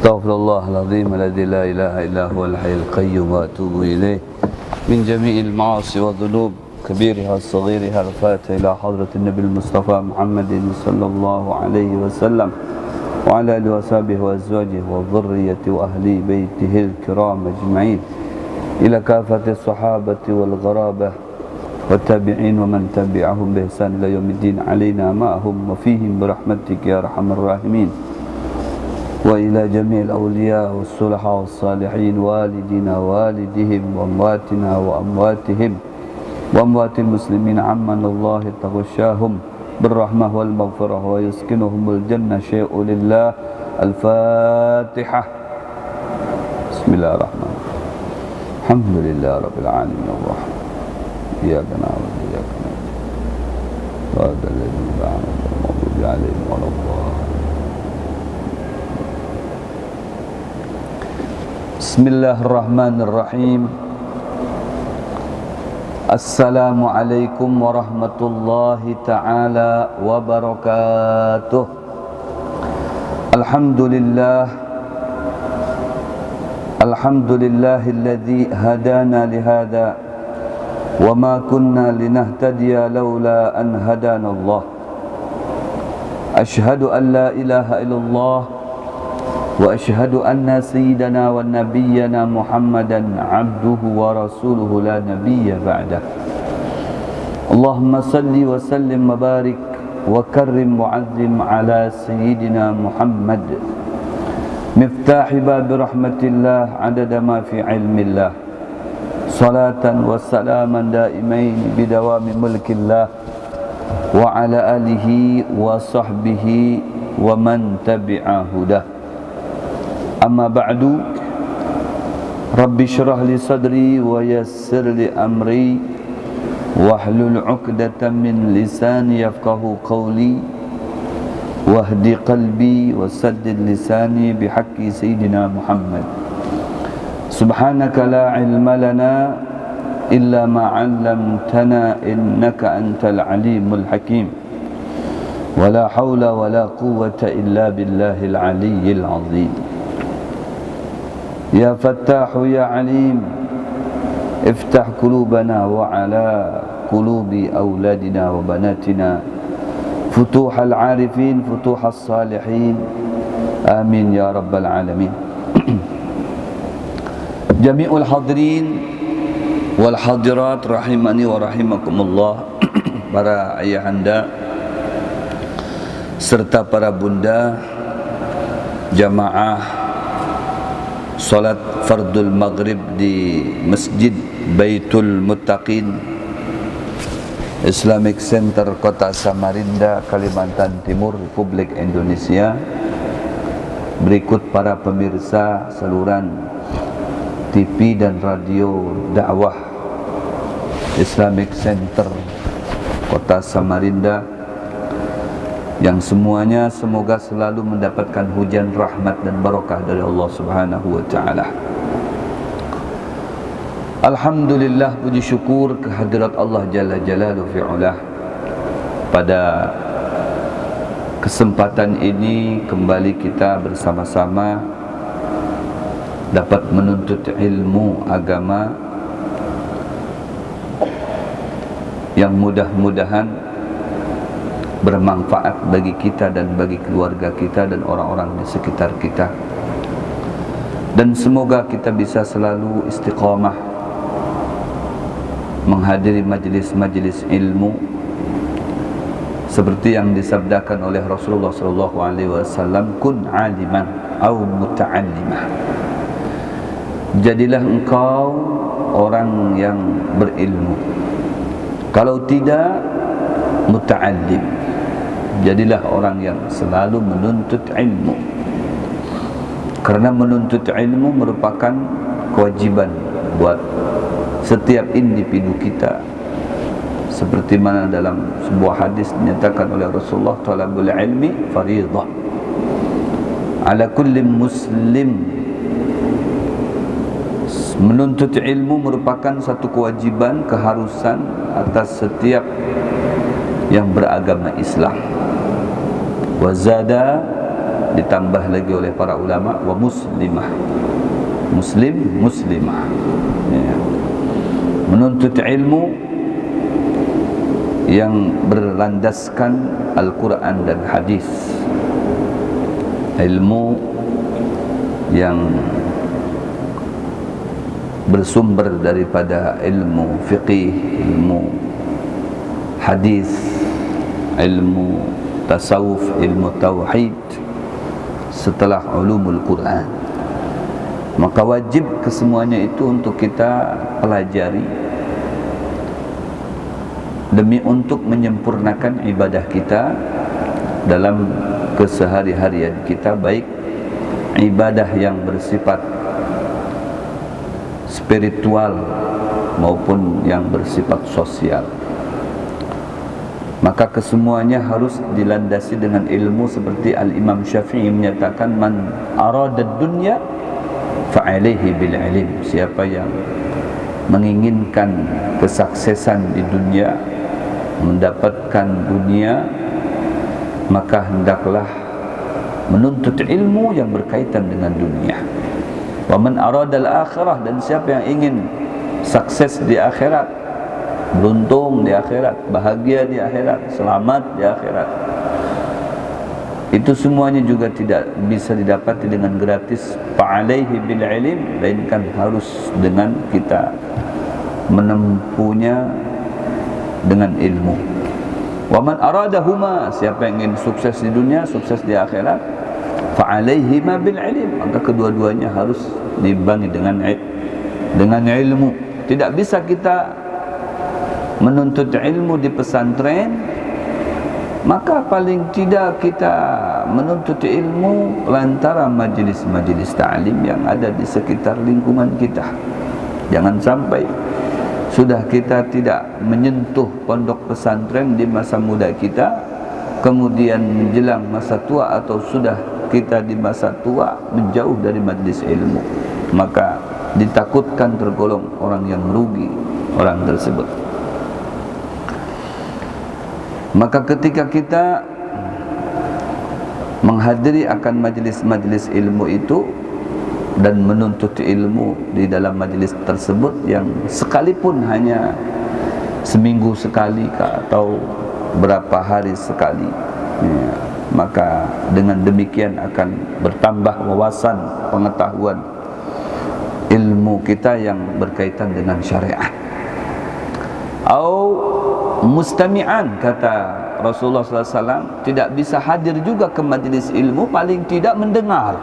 Astaghfirullahaladzim alladzi la ilaha illa huwal hayyul qayyum wa atubu ilaih min jami'il ma'asi wa dhunub kabiriha wa saghiriha al-fatiha ila hadratin nabil mustafa Muhammadin sallallahu alaihi wasallam wa ala alihi wa sahbihi wa azwajihi wa dhurriyyati wa ahli baitihi al-kiram ajma'in ila kafati sahabati wal gharabah wa tabi'in wa man tabi'ahum bi ihsan ila yaumiddin alaina ma'ahum wa fihim birahmatika ya arhamar rahimin وإلى جميع الأولياء والصلحاء والصالحين والدينا والدهم وأمواتنا وأمواتهم وأموات المسلمين عمن الله تغشاهم بالرحمة والمغفرة ويسكنهم الجنة شيء لله الفاتحة بسم الله الرحمن الرحيم الحمد لله رب العالمين الرحمن إياك نعبد وإياك نستعين صراط الذين أنعمت المغضوب عليهم ولا الضالين Bismillahirrahmanirrahim. Assalamualaikum warahmatullahi ta'ala wabarakatuh. Alhamdulillahilladzi hadana lihada wa ma kunna linahtadiya laula an hadana Allah. Ashhadu an la ilaha illallah وأشهد أن سيدنا ونبينا محمدا عبده ورسوله لا نبي بعده اللهم صل وسلم وبارك وكرم وعظم على سيدنا محمد مفتاح باب رحمة الله عدد ما في علم الله صلاة وسلاما دائمين بدوام ملك الله وعلى آله وصحبه ومن تبع هداه Amma ba'du. Rabbi syrah li sadri wa yassir li amri wahlul 'uqdatam min lisani yafqahu qawli wahdi qalbi wa saddid lisani bihaqqi sayyidina Muhammad. Subhanaka la ilma lana illa ma 'allamtana innaka antal alimul hakim. Wa la hawla wa la quwwata illa billahil aliyyil 'azim. Ya Fattah ya Alim iftah qulubana wa ala qulubi auladina wa banatina futuhal arifin futuhas salihin amin ya rabbal alamin. Jami'ul hadirin wal hadirat rahimani wa rahimakumullah. Para ayahanda serta para bunda jamaah salat fardul maghrib di Masjid Baitul Muttaqin Islamic Center Kota Samarinda, Kalimantan Timur, Republik Indonesia. Berikut para pemirsa saluran TV dan radio dakwah Islamic Center Kota Samarinda yang semuanya semoga selalu mendapatkan hujan rahmat dan barakah dari Allah Subhanahu wa taala. Alhamdulillah, puji syukur kehadirat Allah Jalla Jalaluhu fi'ulah. Pada kesempatan ini kembali kita bersama-sama dapat menuntut ilmu agama yang mudah-mudahan bermanfaat bagi kita dan bagi keluarga kita dan orang-orang di sekitar kita. Dan semoga kita bisa selalu istiqamah menghadiri majlis-majlis ilmu seperti yang disabdakan oleh Rasulullah sallallahu alaihi wasallam, kun aliman au muta'allimah. Jadilah engkau orang yang berilmu, kalau tidak muta'allim. Jadilah orang yang selalu menuntut ilmu, karena menuntut ilmu merupakan kewajiban buat setiap individu kita. Seperti mana dalam sebuah hadis dinyatakan oleh Rasulullah, talabul ilmi fariidah ala kulli muslim. Menuntut ilmu merupakan satu kewajiban, keharusan atas setiap yang beragama Islam. Wa zada ditambah lagi oleh para ulama wa muslimah, muslim muslimah, ya. Menuntut ilmu yang berlandaskan Al-Quran dan hadis, ilmu yang bersumber daripada ilmu fiqih, ilmu hadis, ilmu tasawuf, ilmu tauhid setelah ulumul Quran. Maka wajib kesemuanya itu untuk kita pelajari demi untuk menyempurnakan ibadah kita dalam kesehari-harian kita, baik ibadah yang bersifat spiritual maupun yang bersifat sosial. Maka kesemuanya harus dilandasi dengan ilmu, seperti Al-Imam Syafi'i menyatakan, man arada dunya fa'alaihi bil ilm. Siapa yang menginginkan kesuksesan di dunia, mendapatkan dunia, maka hendaklah menuntut ilmu yang berkaitan dengan dunia. Wa man arada al-akhirah, dan siapa yang ingin sukses di akhirat, beruntung di akhirat, bahagia di akhirat, selamat di akhirat, itu semuanya juga tidak bisa didapati dengan gratis. Fa'alaihi bil ilm, melainkan harus dengan kita menempuhnya dengan ilmu. Wa man aradahuma, siapa yang ingin sukses di dunia, sukses di akhirat, fa'alaihima bil ilm, maka kedua-duanya harus diimbangi dengan ilmu. Tidak bisa kita menuntut ilmu di pesantren, maka paling tidak kita menuntut ilmu lantaran majlis-majlis ta'lim yang ada di sekitar lingkungan kita. Jangan sampai sudah kita tidak menyentuh pondok pesantren di masa muda kita, kemudian menjelang masa tua atau sudah kita di masa tua menjauh dari majlis ilmu, maka ditakutkan tergolong orang yang merugi orang tersebut. Maka ketika kita menghadiri akan majlis-majlis ilmu itu dan menuntut ilmu di dalam majlis tersebut, yang sekalipun hanya seminggu sekali atau berapa hari sekali, ya, maka dengan demikian akan bertambah wawasan, pengetahuan, ilmu kita yang berkaitan dengan syariat. Mustami'an, kata Rasulullah SAW, tidak bisa hadir juga ke majlis ilmu, paling tidak mendengar.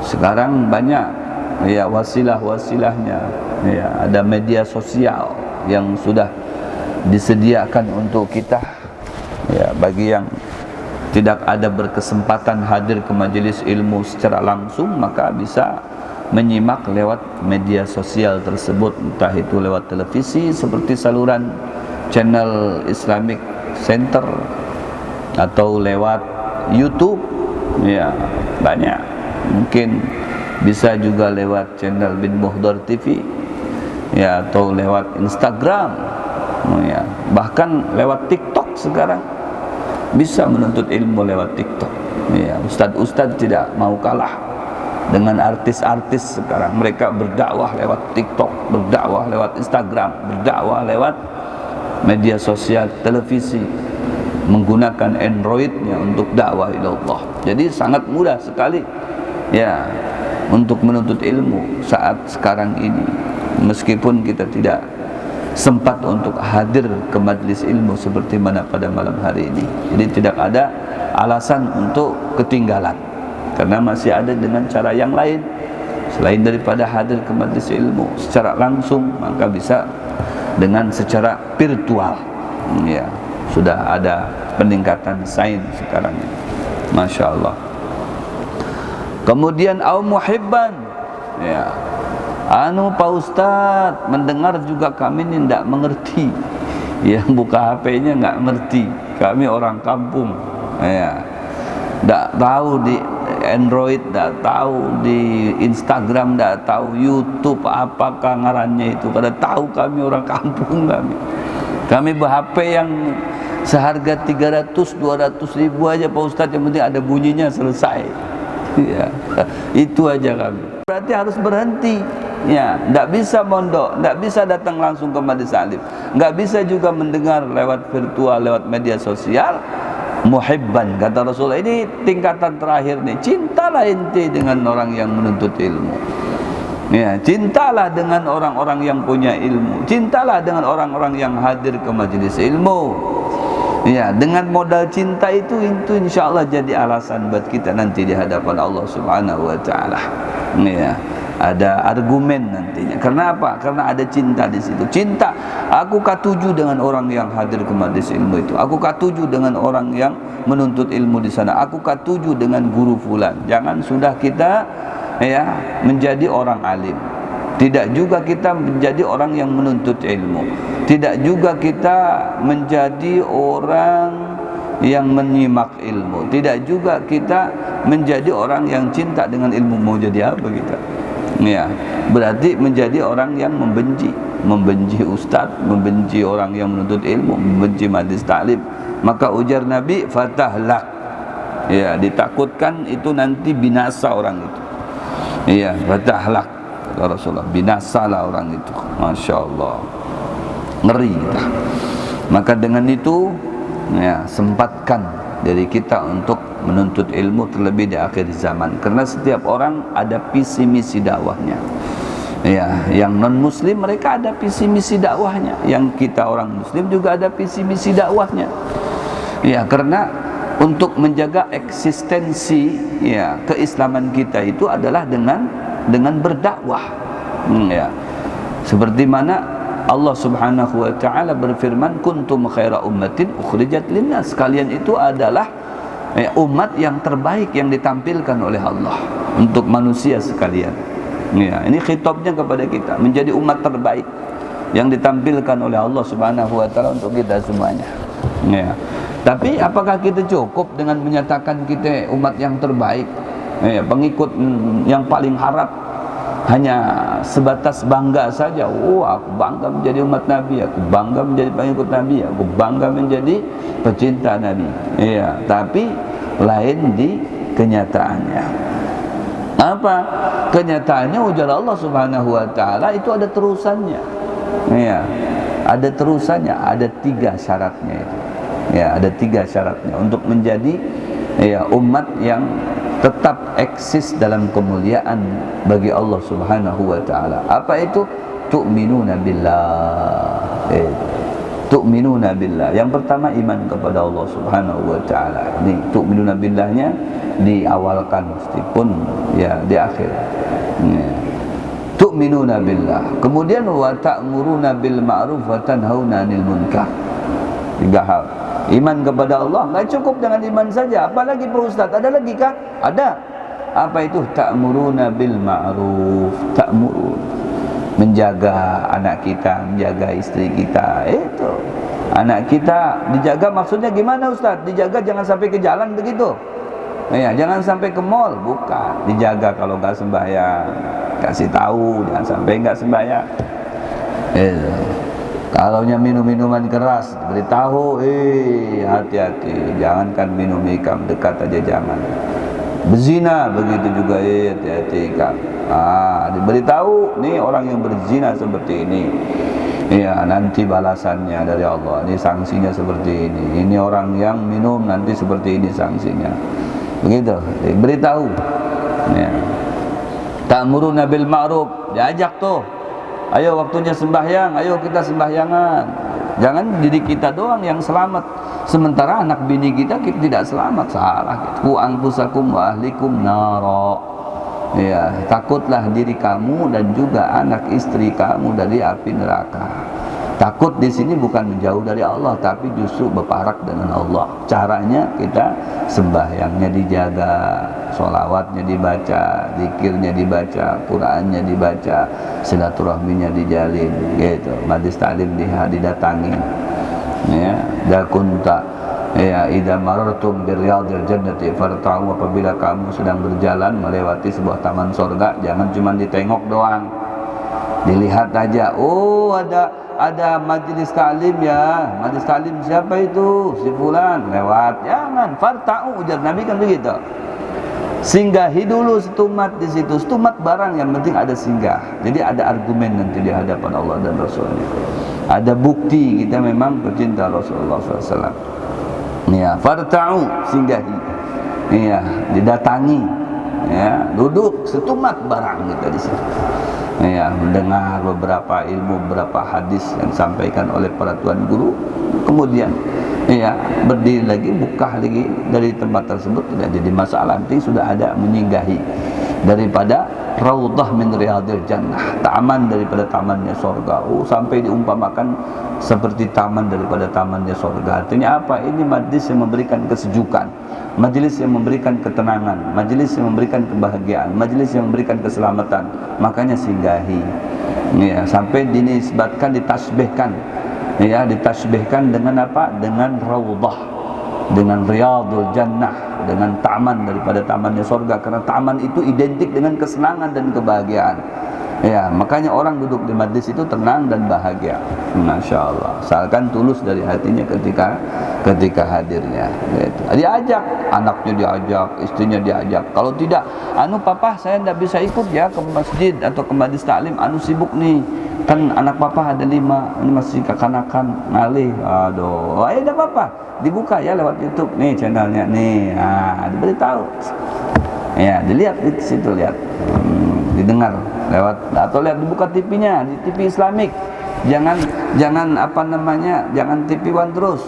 Sekarang banyak ya wasilah-wasilahnya, ya, ada media sosial yang sudah disediakan untuk kita, ya, bagi yang tidak ada berkesempatan hadir ke majelis ilmu secara langsung, maka bisa menyimak lewat media sosial tersebut, entah itu lewat televisi seperti saluran channel Islamic Center, atau lewat YouTube, ya, banyak. Mungkin bisa juga lewat channel Bin Muhdar TV, ya, atau lewat Instagram, ya, bahkan lewat TikTok. Sekarang bisa menuntut ilmu lewat TikTok, ya. Ustadz-ustadz tidak mau kalah dengan artis-artis sekarang. Mereka berdakwah lewat TikTok, berdakwah lewat Instagram, berdakwah lewat media sosial, televisi, menggunakan Androidnya untuk dakwah ilallah. Jadi sangat mudah sekali, ya, untuk menuntut ilmu saat sekarang ini, meskipun kita tidak sempat untuk hadir ke majlis ilmu seperti mana pada malam hari ini. Jadi tidak ada alasan untuk ketinggalan, karena masih ada dengan cara yang lain selain daripada hadir ke majlis ilmu secara langsung, maka bisa dengan secara virtual, ya. Sudah ada peningkatan sains sekarang ini, Masya Allah. Kemudian muhibban, ya, Pak Ustaz, mendengar juga kami ini tidak mengerti, yang buka HP-nya nggak mengerti. Kami orang kampung, ya, tidak tahu di Android, tidak tahu di Instagram, tidak tahu YouTube apakah ngarannya itu. Pada tahu kami orang kampung, kami ber-HP yang seharga 300-200 ribu aja Pak Ustadz, yang penting ada bunyinya selesai. Ya, itu aja kami. Berarti harus berhenti. Ya, tidak bisa mondok, tidak bisa datang langsung ke majelis taklim, nggak bisa juga mendengar lewat virtual, lewat media sosial. Muhibban, kata Rasulullah, ini tingkatan terakhir nih. Cintalah ente dengan orang yang menuntut ilmu. Ya, cintalah dengan orang-orang yang punya ilmu. Cintalah dengan orang-orang yang hadir ke majelis ilmu. Ya, dengan modal cinta itu insya Allah jadi alasan buat kita nanti di hadapan Allah Subhanahu Wa Taala. Ya, ada argumen nantinya. Karena apa? Karena ada cinta di situ. Cinta. Aku katuju dengan orang yang hadir ke majelis ilmu itu. Aku katuju dengan orang yang menuntut ilmu di sana. Aku katuju dengan guru fulan. Jangan sudah kita menjadi orang alim. Tidak juga kita menjadi orang yang menuntut ilmu. Tidak juga kita menjadi orang yang menyimak ilmu. Tidak juga kita menjadi orang yang cinta dengan ilmu. Mau jadi apa kita? Ya, berarti menjadi orang yang membenci ustaz, membenci orang yang menuntut ilmu, membenci majelis taklim. Maka ujar Nabi, fatahlak. Ya, ditakutkan itu nanti binasa orang itu. Iya, fatahlak, kata Rasulullah, binasalah orang itu. Masya Allah, ngeri kita. Maka dengan itu, ya, sempatkan diri kita untuk menuntut ilmu, terlebih di akhir zaman. Karena setiap orang ada visi misi dakwahnya. Ya, yang non muslim mereka ada visi misi dakwahnya. Yang kita orang muslim juga ada visi misi dakwahnya. Ya, karena untuk menjaga eksistensi keislaman kita itu adalah dengan berdakwah. Ya. Seperti mana Allah Subhanahu Wa Taala berfirman, kuntum khaira ummatin ukhrijat linnas. Kalian itu adalah umat yang terbaik yang ditampilkan oleh Allah untuk manusia sekalian. Ya, ini khitabnya kepada kita, menjadi umat terbaik yang ditampilkan oleh Allah Subhanahu Wa Taala untuk kita semuanya. Ya. Tapi apakah kita cukup dengan menyatakan kita umat yang terbaik, pengikut yang paling harap, hanya sebatas bangga saja? Aku bangga menjadi umat Nabi, aku bangga menjadi pengikut Nabi, aku bangga menjadi pecinta Nabi. Ya, tapi lain di kenyataannya. Apa kenyataannya? Ujar Allah Subhanahu Wa Taala itu ada terusannya. Ya, ada terusannya, ada 3 syaratnya itu. Ya, ada 3 syaratnya untuk menjadi umat yang tetap eksis dalam kemuliaan bagi Allah Subhanahu Wa Taala. Apa itu? Tu'minuna billah. Tu'minuna billah. Yang pertama, iman kepada Allah Subhanahu Wa Taala. Ini tu'minuna billahnya diawalkan meskipun di akhir. Tu'minuna billah. Kemudian wa ta'muruna bil ma'ruf wa tanhauna 'anil munkar. 3 hal. Iman kepada Allah nggak cukup dengan iman saja, apalagi Pak Ustaz, ada lagi kah? Ada. Apa itu? Ta'muruna bil ma'ruf. Ta'murun, menjaga anak kita, menjaga istri kita. Itu anak kita dijaga, maksudnya gimana Ustaz? Dijaga jangan sampai ke jalan begitu. Ya, jangan sampai ke mall, bukan. Dijaga kalau nggak sembahyang, kasih tahu jangan sampai nggak sembahyang. Kalau minum minuman keras, beritahu, hati-hati, jangankan minum ikam, dekat aja jangan. Berzina begitu juga, hati-hati ikam. Diberitahu, nih orang yang berzina seperti ini. Ya, nanti balasannya dari Allah, ini sanksinya seperti ini. Ini orang yang minum nanti seperti ini sanksinya. Begitu, beritahu. Ya. Ta'muruna bil ma'ruf, diajak tuh. Ayo waktunya sembahyang, ayo kita sembahyangan. Jangan diri kita doang yang selamat, sementara anak bini kita tidak selamat. Salah. Ku anfusakum wa ahlikum nara. Ya, takutlah diri kamu dan juga anak istri kamu dari api neraka. Takut di sini bukan menjauh dari Allah, tapi justru berparak dengan Allah. Caranya kita sembahyangnya dijaga, sholawatnya dibaca, zikirnya dibaca, Qur'annya dibaca, silaturahminya dijalin, gitu. Majelis taklim didatangi. Ya, dakunta idza marartum birriyadil jannati farta'u, apabila kamu sedang berjalan melewati sebuah taman surga, jangan cuma ditengok doang. Dilihat aja, oh ada majelis taklim ya. Majelis taklim siapa itu? Si fulan, lewat. Jangan, farta'u, ujar Nabi kan begitu. Singgahi dulu setumat di situ. Setumat barang, yang penting ada singgah. Jadi ada argumen nanti di hadapan Allah dan Rasulnya. Ada bukti kita memang pecinta Rasulullah SAW. Ya, farta'u, singgahi. Ya, didatangi. Ya, duduk setumat barang kita di situ. Ya, mendengar beberapa ilmu, beberapa hadis yang disampaikan oleh para tuan guru. Kemudian ya, berdiri lagi, buka lagi dari tempat tersebut, tidak jadi masalah. Nanti sudah ada menyinggahi daripada raudhah min riyadil jannah, taman daripada tamannya surga. Sampai diumpamakan seperti taman daripada tamannya surga. Artinya apa? Ini majlis yang memberikan kesejukan, majlis yang memberikan ketenangan, majlis yang memberikan kebahagiaan, majlis yang memberikan keselamatan. Makanya singgahi. Ya, sampai dinisbatkan, ditasbihkan. Ya, ditasbihkan dengan apa? Dengan raudhah, dengan riyadul jannah, dengan taman daripada tamannya surga. Karena taman itu identik dengan kesenangan dan kebahagiaan. Ya, makanya orang duduk di majlis itu tenang dan bahagia. Masya Allah, asalkan tulus dari hatinya ketika hadirnya. Gitu. Diajak, anaknya diajak, istrinya diajak. Kalau tidak, papa saya tidak bisa ikut ya ke masjid atau ke majlis taklim, sibuk nih. Kan anak papa ada 5, ini masih kekanakan, ngalih. Aduh, tidak apa-apa, dibuka ya lewat YouTube nih channelnya nih. Diberitahu. Ya, dilihat di situ, lihat. Didengar lewat, atau lihat dibuka TV-nya, di TV Islamik. Jangan apa namanya, jangan TV One terus.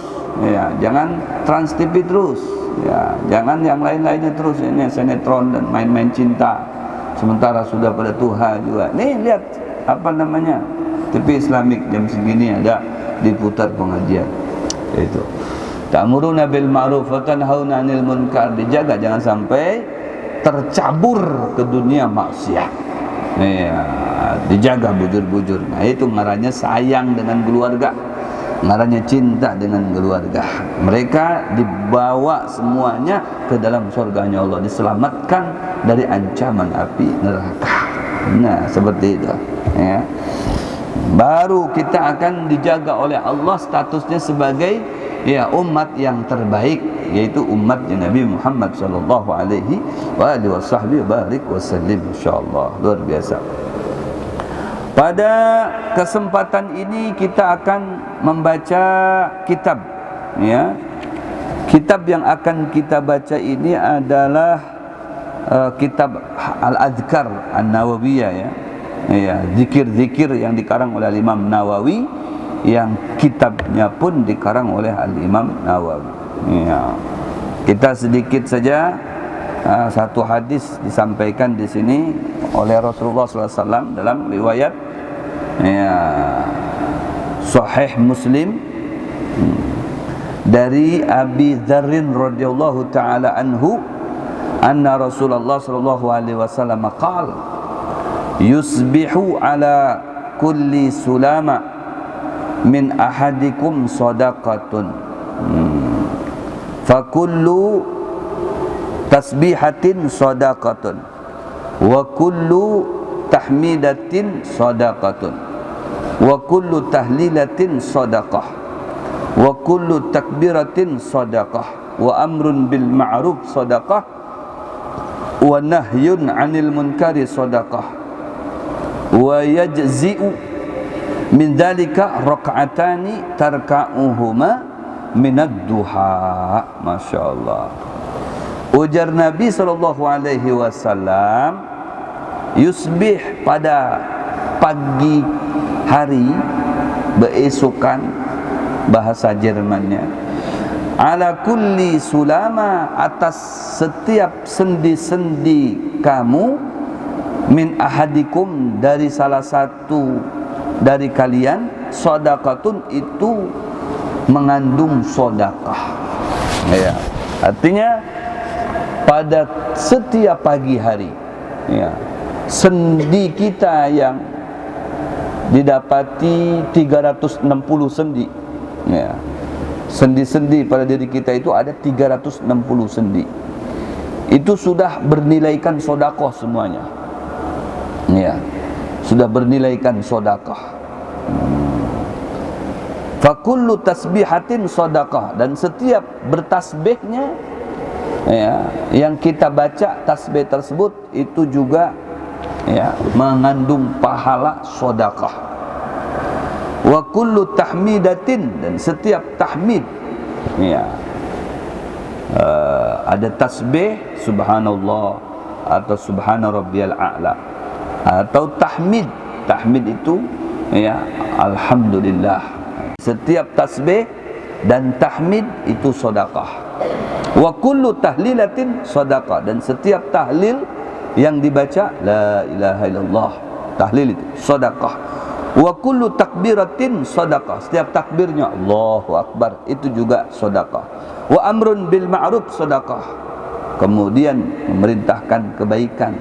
Ya, jangan Trans TV terus. Ya, jangan yang lain-lainnya terus. Ini sinetron dan main-main cinta. Sementara sudah pada Tuhan juga. Nih lihat apa namanya, TV Islamik jam segini ada diputar pengajian. Itu. Ta'muruna bil ma'ruf wa tanhauna 'anil munkar. Dijaga jangan sampai tercabur ke dunia maksiat. Ya, dijaga bujur-bujur. Nah, itu ngarannya sayang dengan keluarga, ngarannya cinta dengan keluarga. Mereka dibawa semuanya ke dalam surganya Allah, diselamatkan dari ancaman api neraka. Nah, seperti itu. Ya. Baru kita akan dijaga oleh Allah statusnya sebagai umat yang terbaik, yaitu umatnya Nabi Muhammad sallallahu alaihi wasallam. Insyaallah luar biasa. Pada kesempatan ini kita akan membaca kitab, ya. Kitab yang akan kita baca ini adalah kitab Al-Adhkar An-Nawawiyah, ya. Ya, zikir-zikir yang dikarang oleh Imam Nawawi, yang kitabnya pun dikarang oleh Al-Imam Nawawi. Ya. Kita sedikit saja, satu hadis disampaikan di sini oleh Rasulullah SAW dalam riwayat Sahih Muslim dari Abi Dzarrin radhiyallahu taala anhu, anna Rasulullah sallallahu alaihi wasallam qala, yusbihu ala kulli sulama min ahadikum sadaqatun, fa kullu tasbihatin sadaqatun, wa kullu tahmidatin sadaqatun, wa kullu tahlilatin sadaqah, wa kullu takbiratin sadaqah, wa amrun bil ma'ruf sadaqah, wa nahyun 'anil munkari sadaqah, wa yajzi'u min dzalika raka'atani tarka'uhuma minad duha. Masyaallah. Ujar Nabi sallallahu alaihi wasallam, yusbih, pada pagi hari, beesokan bahasa Jermannya, ala kulli sulama, atas setiap sendi-sendi kamu, min ahadikum, dari salah satu dari kalian, sadaqatun, itu mengandung sedekah. Ya, artinya pada setiap pagi hari, ya, sendi kita yang didapati 360 sendi, ya, sendi-sendi pada diri kita itu ada 360 sendi. Itu sudah bernilaikan sedekah semuanya. Ya. sudah bernilaikan sedekah. Fa kullu tasbihatin sedekah, dan setiap bertasbihnya ya, yang kita baca tasbih tersebut itu juga ya mengandung pahala sedekah. Wa kullu tahmidatin, dan setiap tahmid ya, ada tasbih subhanallah atau subhana rabbiyal a'la, atau tahmid itu ya alhamdulillah. Setiap tasbih dan tahmid itu sedekah. Wa kullu tahlilatin sedekah, dan setiap tahlil yang dibaca la ilaha illallah, tahlil itu sedekah. Wa kullu takbiratin sedekah, setiap takbirnya Allahu akbar itu juga sedekah. Wa amrun bil ma'ruf sedekah, kemudian memerintahkan kebaikan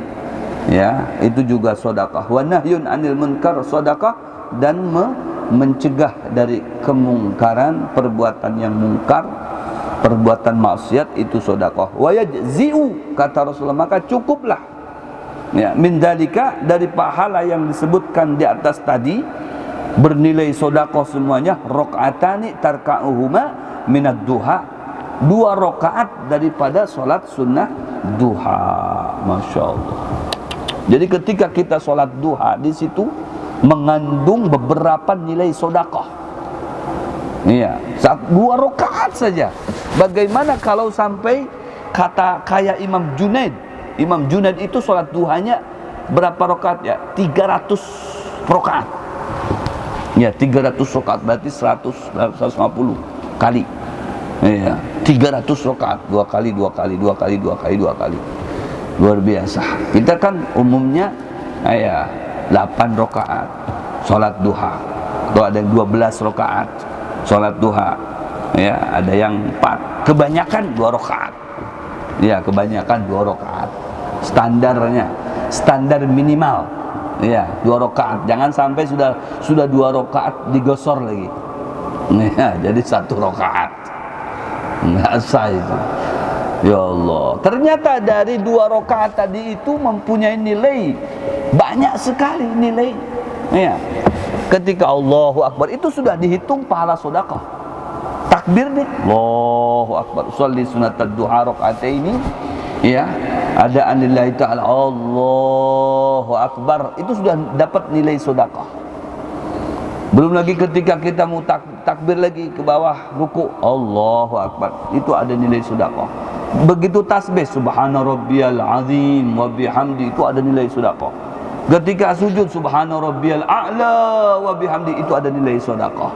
ya, itu juga sedekah. Wa nahyun 'anil munkar sedekah, dan mencegah dari kemungkaran, perbuatan yang mungkar, perbuatan maksiat itu sedekah. Wa yajzi'u, kata Rasulullah, maka cukuplah ya min dalika, dari pahala yang disebutkan di atas tadi, bernilai sedekah semuanya, rakaatani tarka'uhuma minad duha, 2 rakaat daripada salat sunnah duha. Masya Allah. Jadi ketika kita salat duha, di situ mengandung beberapa nilai sedekah. Iya, 2 rakaat saja. Bagaimana kalau sampai kata kayak Imam Junaid? Imam Junaid itu salat duhanya berapa rakaat ya? 300 rakaat. Ya, 300 rakaat berarti 150 kali. Iya, 300 rakaat, 2 kali. Luar biasa. Kita kan umumnya ya 8 rakaat salat duha, atau ada yang 12 rakaat salat duha. Ya, ada yang 4. Kebanyakan 2 rakaat. Ya, kebanyakan 2 rakaat. Standarnya, standar minimal. Ya, 2 rakaat. Jangan sampai sudah 2 rakaat digosor lagi. Ya, jadi 1 rakaat. Enggak sah itu. Ya Allah. Ternyata dari 2 rakaat tadi itu mempunyai nilai banyak sekali nilai. Ya. Ketika Allahu Akbar itu sudah dihitung pahala sedekah. Takbir nih, Allahu Akbar, sholli sunatad duha rakaataini. Ya, ada anillahi ta'ala, Allahu Akbar, itu sudah dapat nilai sedekah. Belum lagi ketika kita mau takbir lagi ke bawah ruku, Allahu Akbar, itu ada nilai sedekah. Begitu tasbih subhana rabbiyal azim wa bihamdi, itu ada nilai sedekah. Ketika sujud subhana rabbiyal a'la wa bihamdi, itu ada nilai sedekah.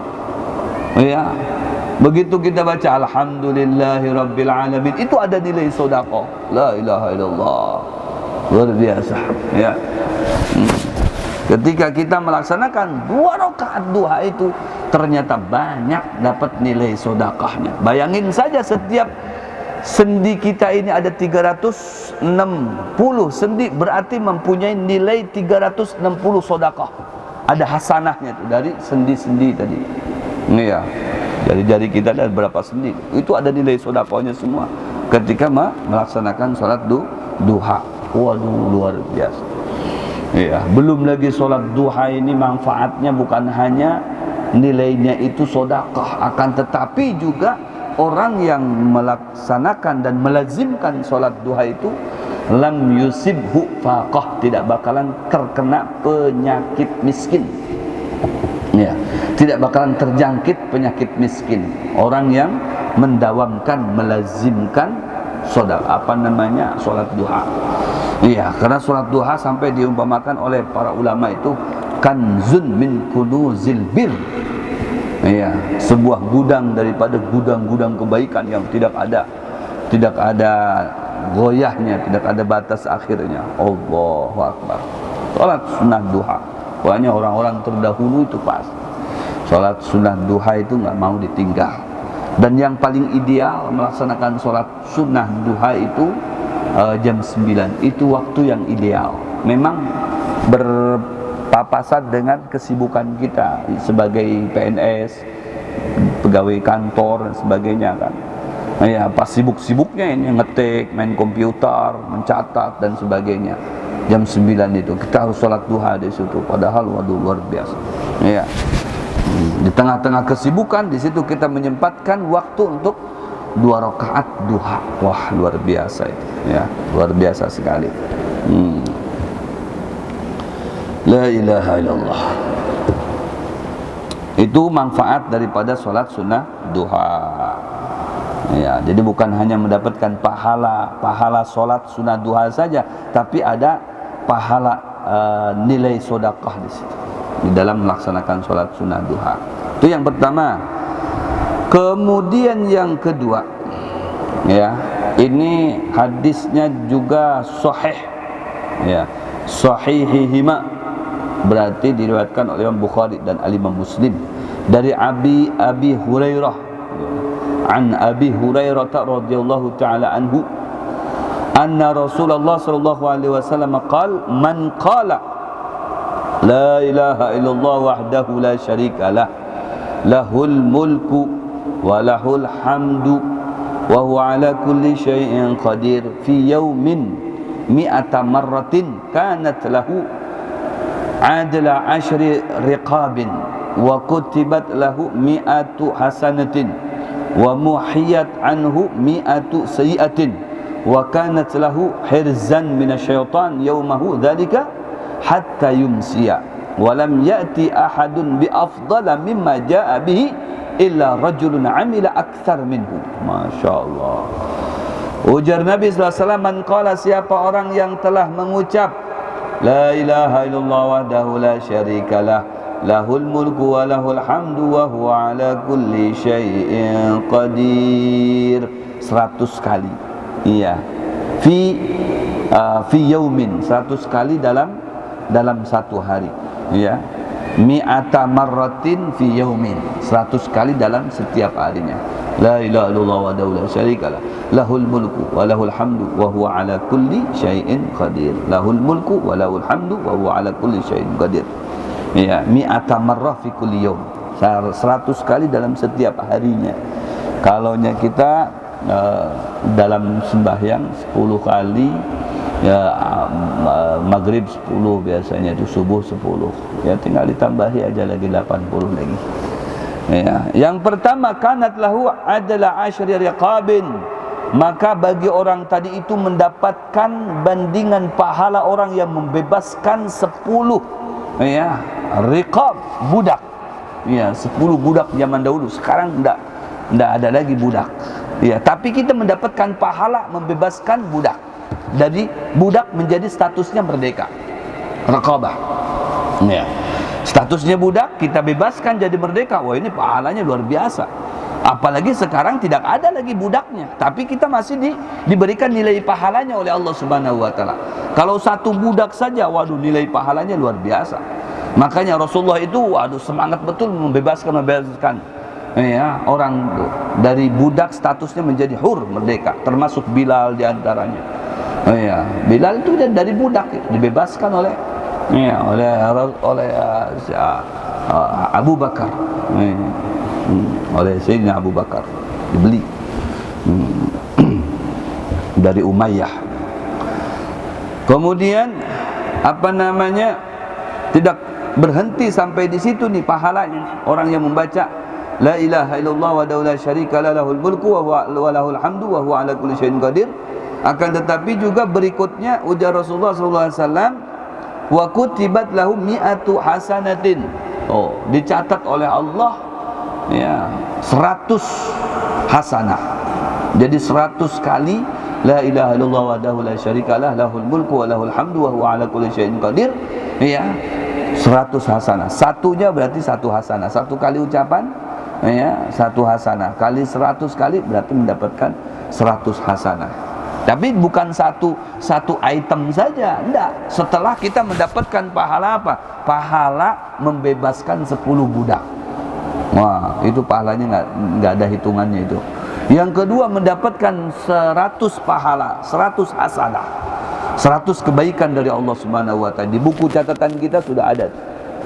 Ya. Begitu kita baca alhamdulillahi rabbil alamin, itu ada nilai sedekah. La ilaha illallah. Luar biasa, ya. Ketika kita melaksanakan 2 rakaat duha itu, ternyata banyak dapat nilai sedekahnya. Bayangin saja, setiap sendi kita ini ada 360 sendi, berarti mempunyai nilai 360 sedekah. Ada hasanahnya itu dari sendi-sendi tadi. Iya. Jadi jari kita ada berapa sendi, itu ada nilai sedekahnya semua ketika melaksanakan salat duha. Waduh, luar biasa. Iya, belum lagi salat duha ini manfaatnya bukan hanya nilainya itu sedekah, akan tetapi juga orang yang melaksanakan dan melazimkan salat duha itu lam yusibhu faqah, tidak bakalan terkena penyakit miskin. Ya, tidak bakalan terjangkit penyakit miskin. Orang yang mendawamkan, melazimkan salat duha. Iya, karena salat duha sampai diumpamakan oleh para ulama itu kanzun min kunuzil bir. Iya, sebuah gudang daripada gudang-gudang kebaikan yang tidak ada goyahnya, tidak ada batas akhirnya. Allahu Akbar. Salat sunnah duha, pokoknya orang-orang terdahulu itu pas salat sunnah duha itu nggak mau ditinggal. Dan yang paling ideal melaksanakan salat sunnah duha itu jam 9, itu waktu yang ideal. Memang berpapasan dengan kesibukan kita sebagai PNS, pegawai kantor dan sebagainya kan. Ya, pas sibuk-sibuknya ini ngetik, main komputer, mencatat dan sebagainya. jam 9 itu kita harus sholat duha di situ, padahal waduh luar biasa. Ya. Di tengah-tengah kesibukan di situ kita menyempatkan waktu untuk 2 rakaat duha. Wah, luar biasa itu. Ya, luar biasa sekali. La ilaha illallah. Itu manfaat daripada sholat sunnah duha. Ya, jadi bukan hanya mendapatkan pahala sholat sunnah duha saja, tapi ada pahala nilai sedekah di situ di dalam melaksanakan sholat sunnah duha. Itu yang pertama. Kemudian yang kedua, ya, ini hadisnya juga sahih, ya, sahihihima, berarti diriwayatkan oleh Imam Bukhari dan Imam Muslim dari Abi Hurairah, an Abi Hurairah radhiyallahu taala anhu, anna Rasulullah sallallahu alaihi wasallam qala, man qala la ilaha illallah wahdahu la syarika lah, lahul mulku wa lahul hamdu wa huwa ala kulli syai'in qadir fi yawmin mi'ata marratin kanat lahu adla 'ashri riqabin wa kutibat lahu mi'atu hasanatin wa muhiyat anhu mi'atu sayyi'atin wa kanat lahu hirzan minasyaitan yawmahu dhalika hatta yumsiya wa lam ya'ti ahadun bi afdala mimma ja'a bihi illa rajulun amila akthar minhu. Masya Allah. Ujar Nabi SAW, man qala, siapa orang yang telah mengucap la ilaha illallah wahdahu la syarikalah, lahul mulku wa lahul hamdu wa huwa ala kulli syai'in qadir, 100 kali. Iya. Fi yaumin, 100 kali dalam satu hari. Ya. Mi'ata marratin fi yaumin, 100 kali dalam setiap harinya. La ilaha illallah wahdahu la syarikalah, lahul mulku wa lahul hamdu wa huwa ala kulli syai'in qadir. Lahul mulku wa lahul hamdu wa huwa ala kulli syai'in qadir. Ya, mi'ata marrah fi kulli yaum, 100 kali dalam setiap harinya. Kalaunya kita dalam sembahyang 10 kali, ya, maghrib 10 biasanya, itu subuh 10, ya tinggal ditambahi aja lagi 80 lagi. Ya, yang pertama, kanat lahu adla 'ashri riqabin, maka bagi orang tadi itu mendapatkan bandingan pahala orang yang membebaskan 10, ya, riqab, budak. Ya, 10 budak zaman dahulu. Sekarang enggak ada lagi budak. Ya, tapi kita mendapatkan pahala membebaskan budak. Dari budak menjadi statusnya merdeka, raqabah. Ya. Statusnya budak kita bebaskan jadi merdeka. Wah, ini pahalanya luar biasa. Apalagi sekarang tidak ada lagi budaknya, tapi kita masih diberikan nilai pahalanya oleh Allah Subhanahu wa taala. Kalau satu budak saja, waduh, nilai pahalanya luar biasa. Makanya Rasulullah itu waduh semangat betul membebaskan ya, orang dari budak statusnya menjadi hur, merdeka, termasuk Bilal di antaranya. Ya, Bilal itu dari budak dibebaskan oleh Abu Bakar, oleh Sayyidina Abu Bakar, dibeli dari Umayyah. Kemudian tidak berhenti sampai di situ nih pahalanya. Orang yang membaca la ilaha illallah wa la syarika lah, lahul mulku wa lahul hamdu wa huwa ala kulli syai'in qadir. Akan tetapi juga berikutnya ujar Rasulullah sallallahu alaihi wasallam, wa kutibat lahu mi'atu hasanatin. Oh, dicatat oleh Allah, ya, 100 hasanah. Jadi 100 kali la ilaha illallah wahdahu la syarika lah, lahul mulku wa lahul hamdu wa huwa ala kulli syai'in qadir. Ya, 100 hasanah. Satunya berarti 1 hasanah. 1 kali ucapan, ya, 1 hasanah. Kali 100 kali berarti mendapatkan 100 hasanah. Tapi bukan satu item saja, enggak. Setelah kita mendapatkan pahala apa? Pahala membebaskan 10 budak. Wah, itu pahalanya enggak ada hitungannya itu. Yang kedua, mendapatkan 100 pahala, 100 hasanah, 100 kebaikan dari Allah Subhanahu wa taala. Di buku catatan kita sudah ada.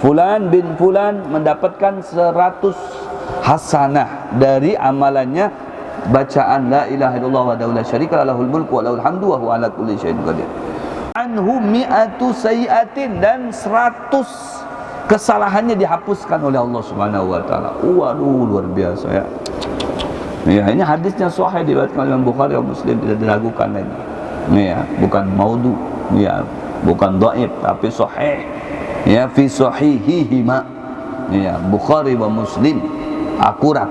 Fulan bin Fulan mendapatkan 100 hasanah dari amalannya bacaan la ilaha illallah wa la syarika lahul mulku wa lahul hamdu wa huwa ala kulli syai'in qadir. anhu mi'atu sayiatin, dan 100 kesalahannya dihapuskan oleh Allah Subhanahu wa taala. Waduh, luar biasa ya. Ya, ini hadisnya sahih diriwayatkan oleh Bukhari dan Muslim, tidak diragukan lagi. Ya, bukan maudhu, ya, bukan dhaif, tapi sahih. Ya, fi sahihihima. Ya, Bukhari dan Muslim akurat.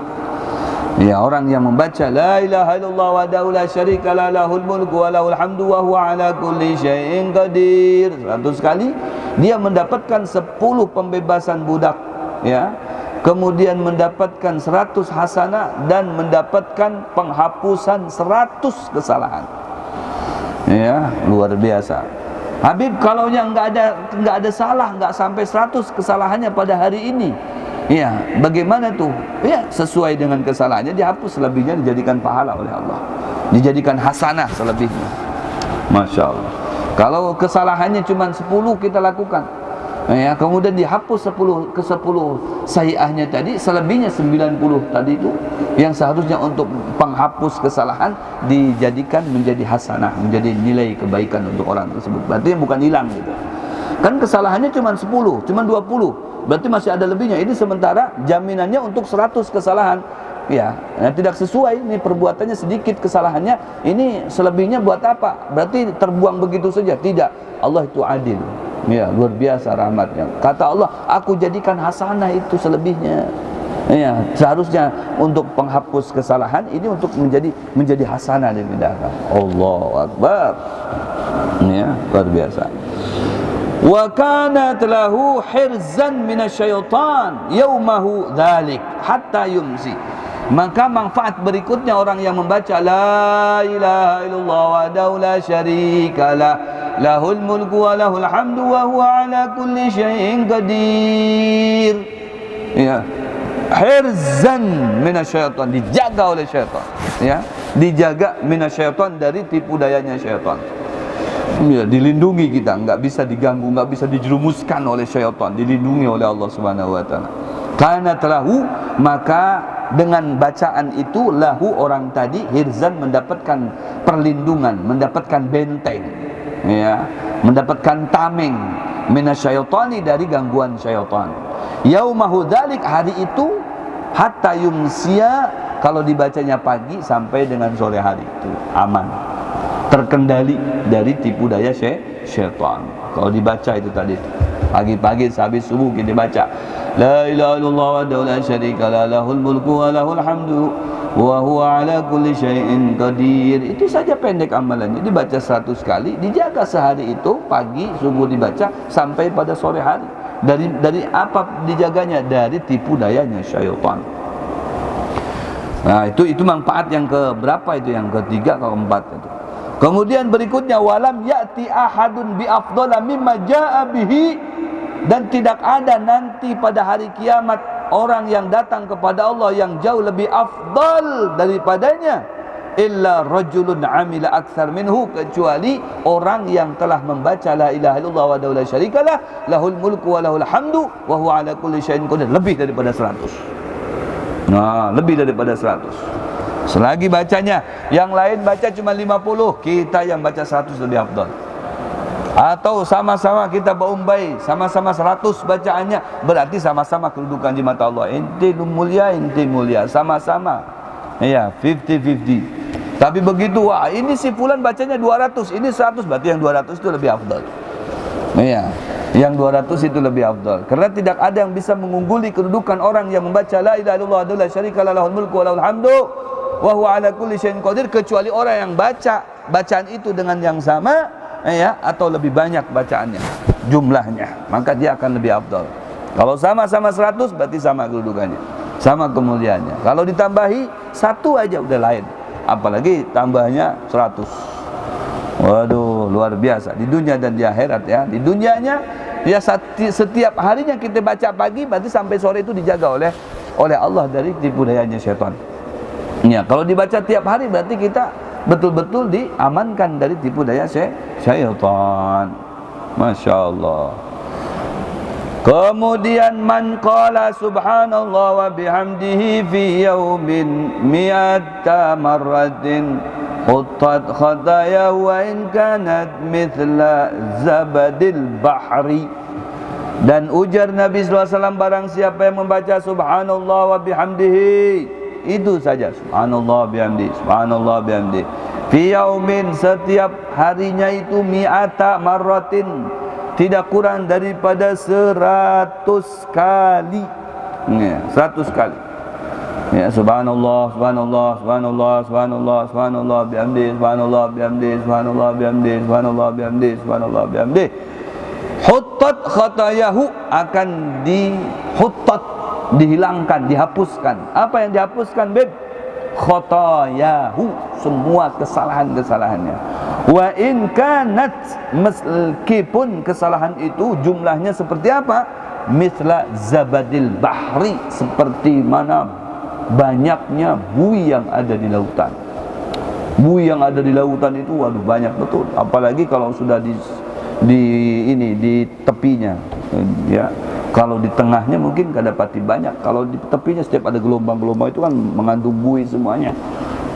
Ya, orang yang membaca la ilaha illallah wahdahu la syarika lah, lahul mulku wa lahul hamdu wa huwa ala kulli syai'in qadir 100 kali, dia mendapatkan 10 pembebasan budak, ya. Kemudian mendapatkan 100 hasanah dan mendapatkan penghapusan 100 kesalahan. Ya, luar biasa. Habib, kalau yang enggak ada salah, enggak sampai 100 kesalahannya pada hari ini, ya, bagaimana tuh? Ya, sesuai dengan kesalahannya dihapus, selebihnya dijadikan pahala oleh Allah, dijadikan hasanah selebihnya. Masya Allah. Kalau kesalahannya cuma 10 kita lakukan, ya, kemudian dihapus 10 sayiahnya tadi, selebihnya 90 tadi itu yang seharusnya untuk penghapus kesalahan dijadikan menjadi hasanah, menjadi nilai kebaikan untuk orang tersebut. Berarti bukan hilang gitu. Kan kesalahannya cuma 10, cuma 20, berarti masih ada lebihnya. Ini sementara jaminannya untuk 100 kesalahan, ya, tidak sesuai, ini perbuatannya sedikit kesalahannya, ini selebihnya buat apa? Berarti terbuang begitu saja? Tidak, Allah itu adil, ya, luar biasa rahmatnya. Kata Allah, aku jadikan hasanah itu selebihnya, ya, seharusnya untuk penghapus kesalahan, ini untuk menjadi hasanah dipindahkan. Allahu Akbar, ya, luar biasa. Wa kanat lahu hirzan minasyaitan yaumahu dzalik hatta yumsi. Maka manfaat berikutnya orang yang membaca la ilaha illallah wahdahu la syarikalah, lahul mulku wa lahul hamdu wa huwa ala kulli syai'in qadir. Ya, hirzan minasyaitan, dijaga oleh syaitan, ya, dijaga minasyaitan, dari tipu dayanya syaitan. Ya, dilindungi kita, enggak bisa diganggu, enggak bisa dijerumuskan oleh syaitan, dilindungi oleh Allah Subhanahu wa taala. Karena lahu, maka dengan bacaan itu lahu, orang tadi hirzan, mendapatkan perlindungan, mendapatkan benteng, ya, mendapatkan tameng minasyaitani, dari gangguan syaitan. Yaumahu dzalik, hari itu, hatta yumsia, kalau dibacanya pagi sampai dengan sore hari itu aman, terkendali dari tipu daya syaitan. Kalau dibaca itu tadi pagi-pagi sehabis subuh kita baca la ilaha illallah wahdahu la syarikalah, lahul mulku wa lahul hamdu wa huwa ala kulli syai'in qadir. Itu saja pendek amalannya, dibaca 100 kali, dijaga sehari itu, pagi subuh dibaca sampai pada sore hari. Dari apa dijaganya? Dari tipu dayanya syaitan. Nah, itu manfaat yang keberapa itu? Yang ketiga atau keempat itu. Kemudian berikutnya, walam ya'ti ahadun bi afdhala mimma jaa'a bihi, dan tidak ada nanti pada hari kiamat orang yang datang kepada Allah yang jauh lebih afdal daripadanya, illa rajulun amila aktsar minhu, kecuali orang yang telah membaca la ilaha illallah wahdahu la syarikalah, lahul mulku wa lahul hamdu wa huwa ala kulli syai'in qadir, lebih daripada 100. Nah, lebih daripada 100. Selagi bacanya, yang lain baca cuma 50, kita yang baca 100 lebih afdal. Atau sama-sama kita baumbai, sama-sama 100 bacaannya, berarti sama-sama kedudukan di mata Allah. Inti mulia, sama-sama. Ya, 50-50. Tapi begitu, wah, ini si fulan bacanya 200, ini 100, berarti yang 200 itu lebih afdal. Ya, yang 200 itu lebih afdal. Karena tidak ada yang bisa mengungguli kedudukan orang yang membaca la ilaha illallah wahdahu la syarikalah, lahul mulku wa lahul hamdu wa huwa ala kulli syai'in qadir, kecuali orang yang baca bacaan itu dengan yang sama, ya, atau lebih banyak bacaannya, jumlahnya, maka dia akan lebih afdal. Kalau sama-sama 100, berarti sama kedudukannya, sama kemuliaannya. Kalau ditambahi 1 aja udah lain, apalagi tambahnya 100. Waduh, luar biasa di dunia dan di akhirat, ya. Di dunianya, ya, setiap harinya kita baca pagi, berarti sampai sore itu dijaga oleh Allah dari tipu dayanya syaitan. Ya, kalau dibaca tiap hari, berarti kita betul-betul diamankan dari tipu daya syaitan. Masya Allah. Kemudian man qala subhanallah wa bihamdihi fi yaumin mi'ata marratin Huttat khatayahu wa in kanat mithla zabadil bahri. Dan ujar Nabi SAW, barang siapa yang membaca subhanallah wa bihamdihi, itu saja, subhanallah bihamdi, subhanallah bihamdi, fi yaumin, setiap harinya itu, mi'ata marratin, tidak kurang daripada 100 kali, ya, 100 kali, ya, subhanallah, subhanallah, subhanallah, subhanallah, subhanallah bihamdi, subhanallah bihamdi, subhanallah bihamdi, subhanallah bihamdi, subhanallah bihamdi. Huttat khatayahu, akan dihuttat, dihilangkan, dihapuskan. Apa yang dihapuskan, Beb? Khatayahu, semua kesalahan-kesalahannya. Wa in kanat, meskipun kesalahan itu jumlahnya seperti apa? Mithla zabadil bahri, seperti mana banyaknya buih yang ada di lautan. Buih yang ada di lautan itu, waduh, banyak betul. Apalagi kalau sudah di tepinya, ya. Kalau di tengahnya mungkin gak dapati banyak. Kalau di tepinya setiap ada gelombang-gelombang itu kan mengandung buih semuanya.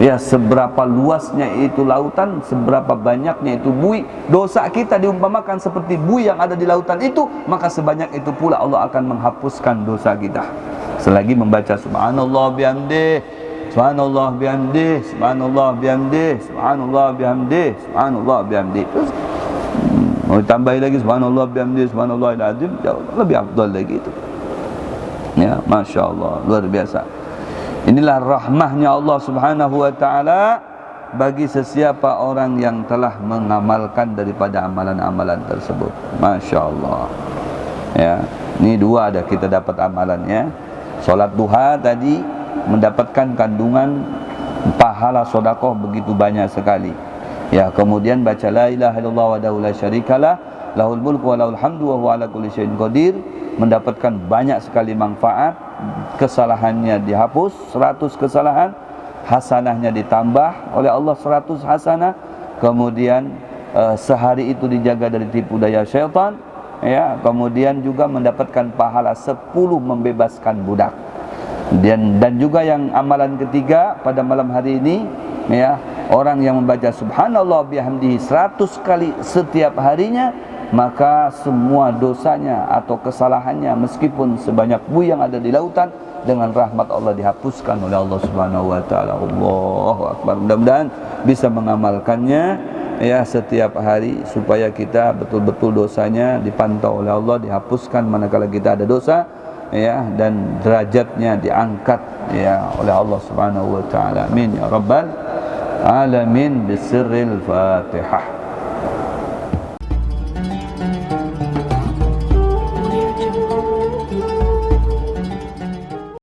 Ya, seberapa luasnya itu lautan, seberapa banyaknya itu buih. Dosa kita diumpamakan seperti buih yang ada di lautan itu, maka sebanyak itu pula Allah akan menghapuskan dosa kita. Selagi membaca subhanallah bihamdih, subhanallah bihamdih, subhanallah bihamdih, subhanallah bihamdih, subhanallah bihamdih. Terus mau tambahin lagi subhanallah bihamdih, subhanallahil azim, jauh lebih afdal lagi itu. Ya, Masya Allah, luar biasa. Inilah rahmahnya Allah Subhanahu wa ta'ala bagi sesiapa orang yang telah mengamalkan daripada amalan-amalan tersebut. Masya Allah. Ya, ini dua ada kita dapat amalannya. Solat duha tadi mendapatkan kandungan pahala sodakoh begitu banyak sekali. Ya, kemudian baca la ilaha illallah wahdahu la syarikalah, lahul mulku wa lahul hamdu wa huwa ala kulli syai'in qadir, mendapatkan banyak sekali manfaat. Kesalahannya dihapus 100 kesalahan, hasanahnya ditambah oleh Allah 100 hasanah. Kemudian sehari itu dijaga dari tipu daya syaitan, ya. Kemudian juga mendapatkan pahala 10 membebaskan budak. Dan juga yang amalan ketiga pada malam hari ini, ya, orang yang membaca subhanallah bihamdihi 100 kali setiap harinya, maka semua dosanya atau kesalahannya meskipun sebanyak buih yang ada di lautan, dengan rahmat Allah dihapuskan oleh Allah Subhanahu wa taala. Allahu akbar. Mudah-mudahan bisa mengamalkannya, ya, setiap hari supaya kita betul-betul dosanya dipantau oleh Allah, dihapuskan manakala kita ada dosa, ya, dan derajatnya diangkat, ya, oleh Allah Subhanahu wa taala. Amin ya rabbal alamin. Bisirril Fatihah.